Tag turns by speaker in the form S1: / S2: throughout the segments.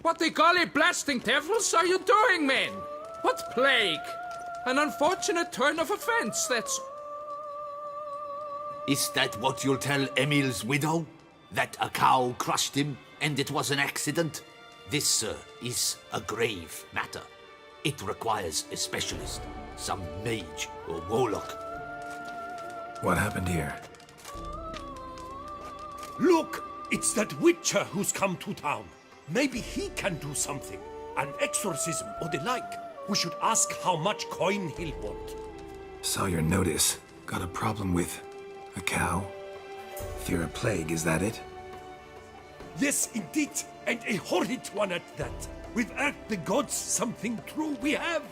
S1: What the golly blasting devils are you doing, men? What plague? An unfortunate turn of offense, that's...
S2: Is that what you'll tell Emil's widow? That a cow crushed him and it was an accident? This, sir, is a grave matter. It requires a specialist, some mage or warlock.
S3: What happened here?
S4: Look! It's that witcher who's come to town. Maybe he can do something. An exorcism or the like. We should ask how much coin he'll want.
S3: Saw your notice. Got a problem with a cow? Fear a plague, is that it?
S4: Yes, indeed, and a horrid one at that. Without the gods, something true we have.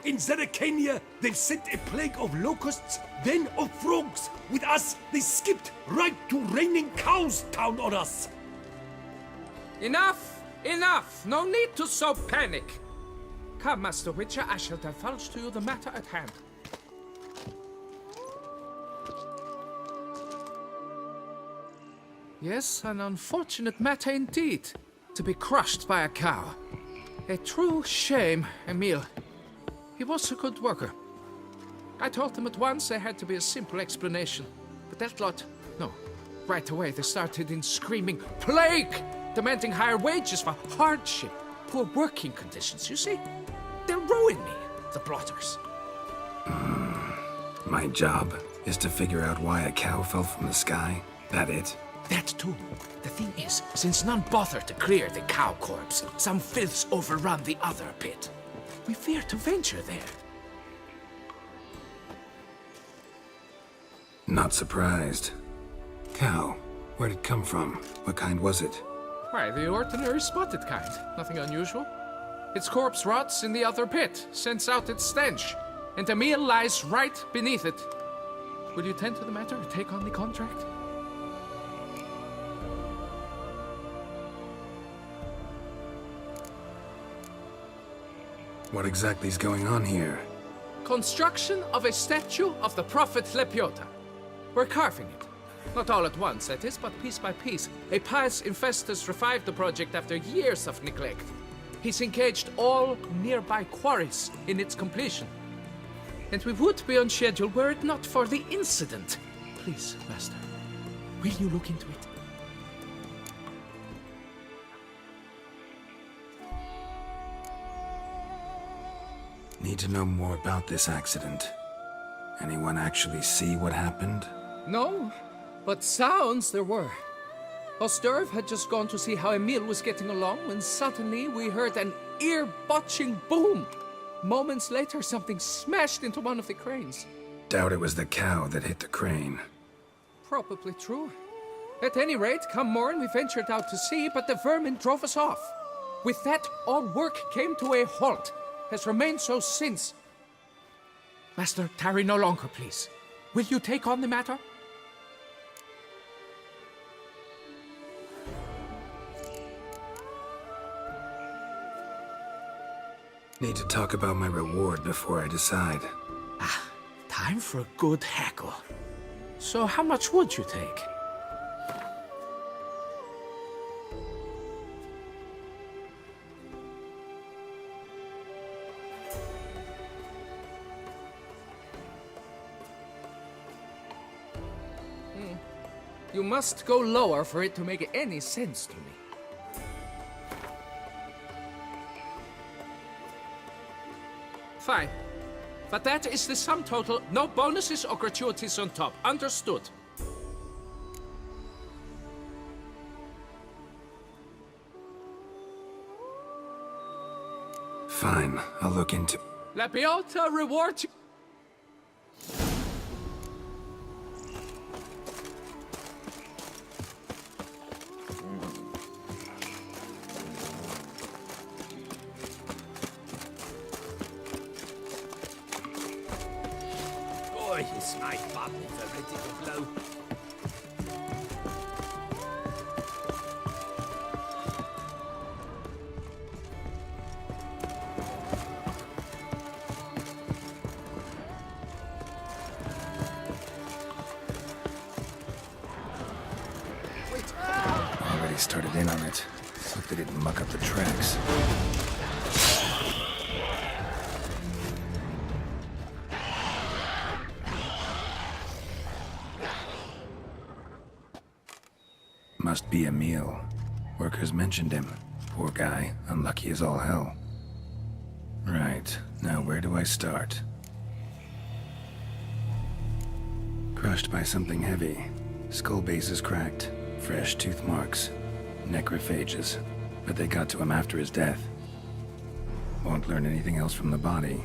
S4: In Zeracania, they sent a plague of locusts, then of frogs. With us, they skipped right to raining cows down on us.
S1: Enough! Enough! No need to so panic. Come, Master Witcher, I shall divulge to you the matter at hand. Yes, an unfortunate matter indeed, to be crushed by a cow. A true shame, Emil. He was a good worker. I told them at once there had to be a simple explanation. But that lot, no. Right away they started in screaming, plague! Demanding higher wages for hardship, poor working conditions, you see? They'll ruin me, the blotters.
S3: My job is to figure out why a cow fell from the sky. That it?
S1: That too. The thing is, since none bother to clear the cow corpse, some filths overrun the other pit. We fear to venture there.
S3: Not surprised. Cow, where'd it come from? What kind was it?
S1: Why, the ordinary spotted kind. Nothing unusual. Its corpse rots in the other pit, sends out its stench, and Emil lies right beneath it. Will you tend to the matter or take on the contract?
S3: What exactly is going on here?
S1: Construction of a statue of the prophet Lepiota. We're carving it. Not all at once, that is, but piece by piece. A pious infestus revived the project after years of neglect. He's engaged all nearby quarries in its completion. And we would be on schedule were it not for the incident. Please, Master, will you look into it?
S3: Need to know more about this accident. Anyone actually see what happened?
S1: No, but sounds there were. Osterv had just gone to see how Emil was getting along when suddenly we heard an ear-botching boom. Moments later, something smashed into one of the cranes.
S3: Doubt it was the cow that hit the crane.
S1: Probably true. At any rate, come morn we ventured out to sea, but the vermin drove us off. With that, all work came to a halt. Has remained so since. Master, tarry no longer, please. Will you take on the matter?
S3: Need to talk about my reward before I decide.
S1: Ah, time for a good hackle. So how much would you take? You must go lower for it to make any sense to me. Fine. But that is the sum total, no bonuses or gratuities on top. Understood?
S3: Fine, I'll look into...
S1: Lepiota rewards you.
S2: Yes, my button for ready to blow.
S3: Already started in on it. Hope they didn't muck up the tracks. Must be Emil. Workers mentioned him. Poor guy, unlucky as all hell. Right, now where do I start? Crushed by something heavy. Skull base is cracked. Fresh tooth marks. Necrophages. But they got to him after his death. Won't learn anything else from the body.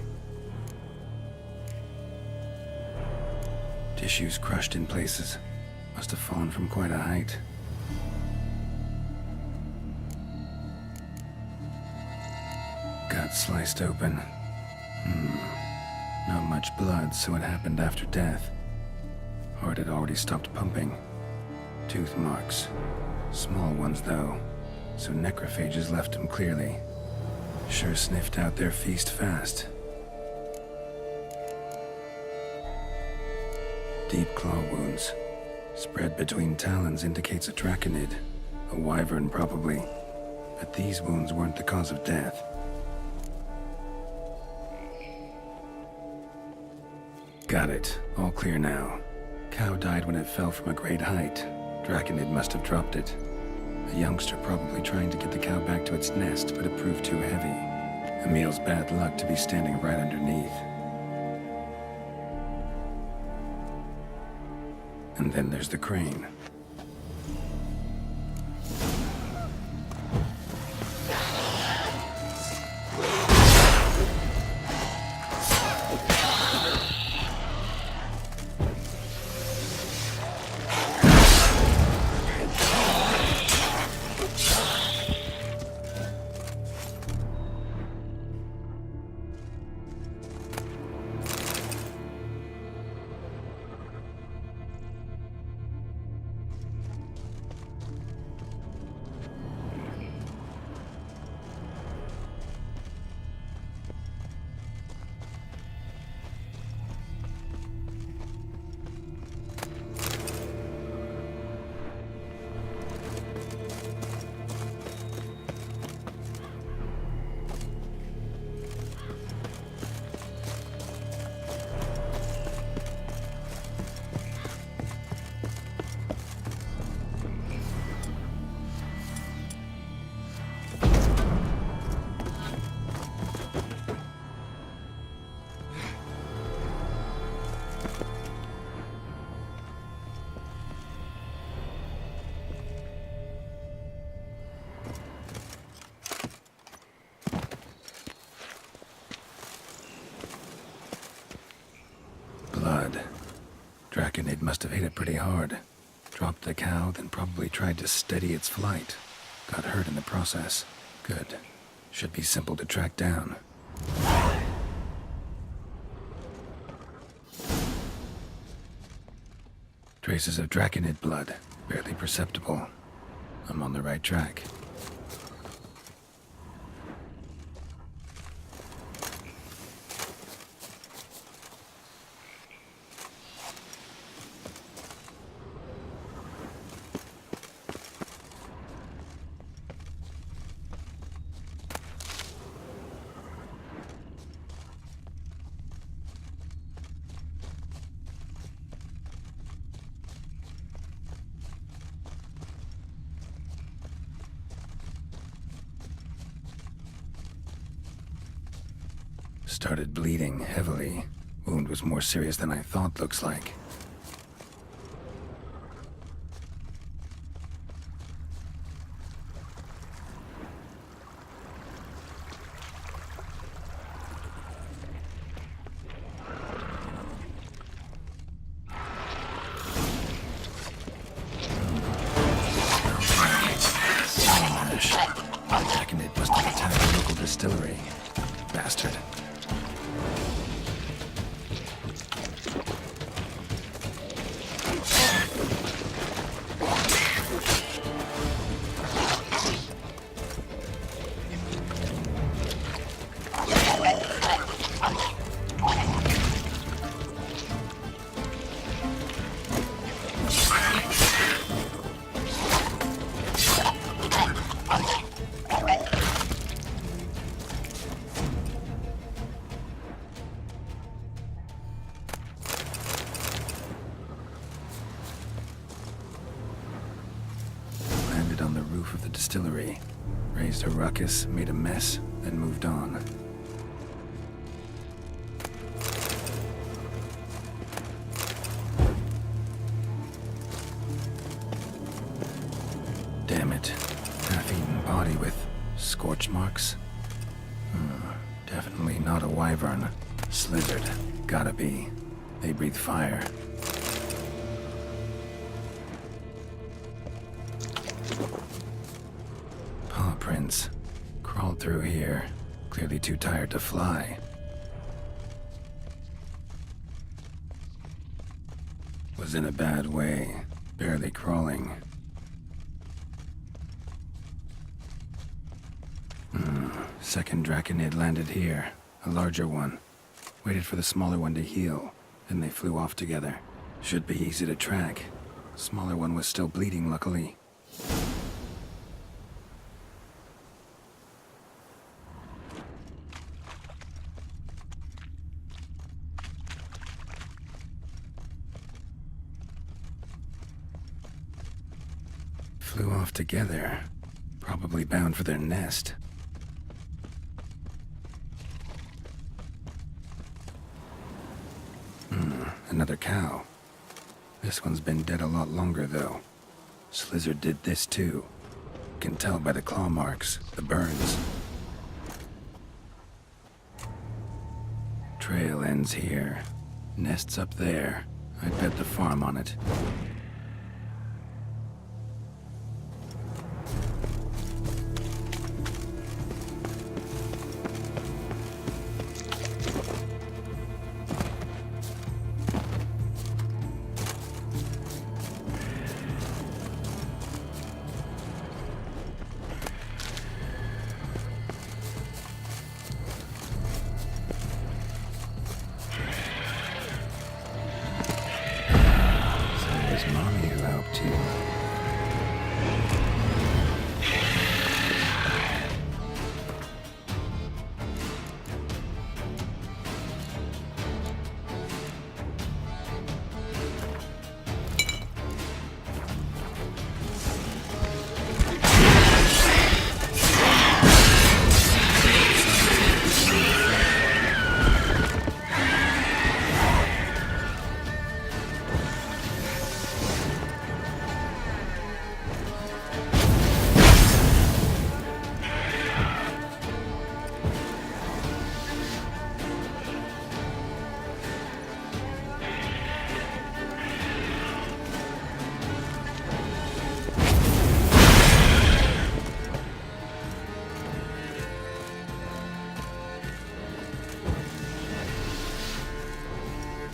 S3: Tissues crushed in places. Must have fallen from quite a height. Gut sliced open. Not much blood, so it happened after death. Heart had already stopped pumping. Tooth marks. Small ones, though, so necrophages left him clearly. Sure sniffed out their feast fast. Deep claw wounds. Spread between talons indicates a draconid. A wyvern, probably. But these wounds weren't the cause of death. Got it. All clear now. Cow died when it fell from a great height. Draconid must have dropped it. A youngster probably trying to get the cow back to its nest, but it proved too heavy. Emil's bad luck to be standing right underneath. And then there's the crane. Draconid must have hit it pretty hard. Dropped the cow, then probably tried to steady its flight. Got hurt in the process. Good. Should be simple to track down. Traces of Draconid blood. Barely perceptible. I'm on the right track. Started bleeding heavily. Wound was more serious than I thought, looks like. Draconid must have attacked the local distillery. Bastard. distillery. Raised a ruckus, made a mess, then moved on. Damn it. Half-eaten body with scorch marks? Definitely not a wyvern. Slithered. Gotta be. They breathe fire. Paw prints. Crawled through here. Clearly too tired to fly. Was in a bad way. Barely crawling. Second Draconid landed here. A larger one. Waited for the smaller one to heal. Then they flew off together. Should be easy to track. Smaller one was still bleeding, luckily. Flew off together. Probably bound for their nest. Another cow. This one's been dead a lot longer, though. Slizzard did this, too. Can tell by the claw marks, the burns. Trail ends here. Nest's up there. I'd bet the farm on it. Mommy who helped you.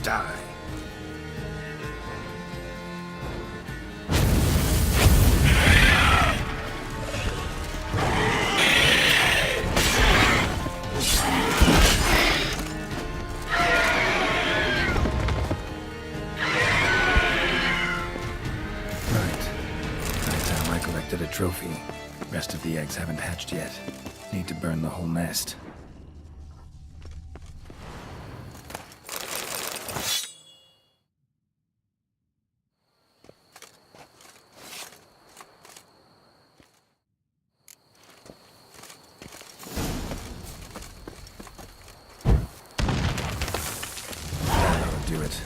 S3: Die. I collected a trophy. Rest of the eggs haven't hatched yet. Need to burn the whole nest. That ought to do it.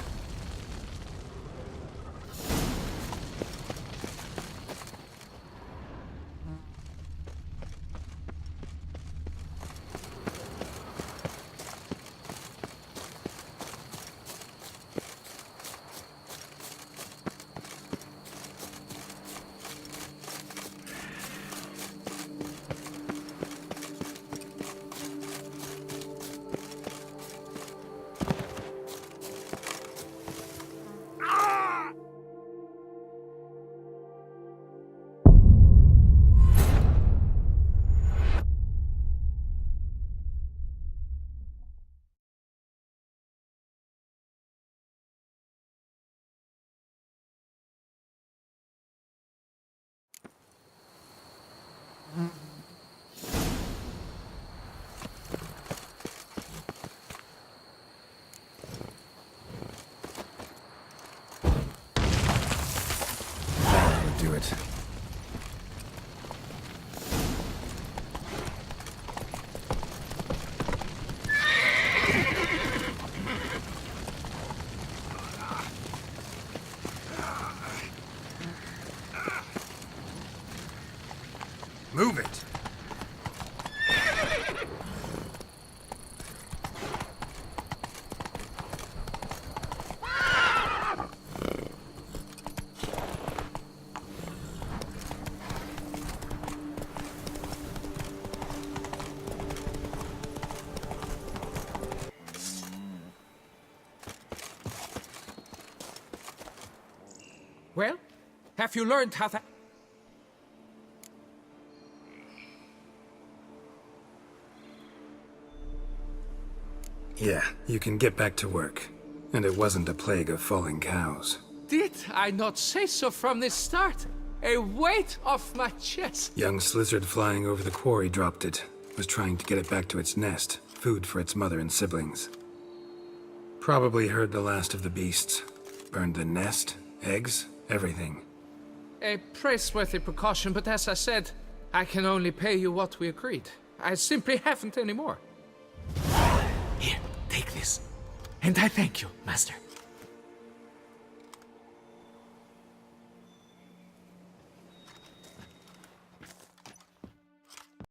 S1: Well, have you learned how that...
S3: Yeah, you can get back to work. And it wasn't a plague of falling cows.
S1: Did I not say so from the start? A weight off my chest.
S3: Young lizard flying over the quarry dropped it. Was trying to get it back to its nest. Food for its mother and siblings. Probably heard the last of the beasts. Burned the nest, eggs, everything.
S1: A praiseworthy precaution, but as I said, I can only pay you what we agreed. I simply haven't any more.
S2: Here, take this. And I thank you, Master.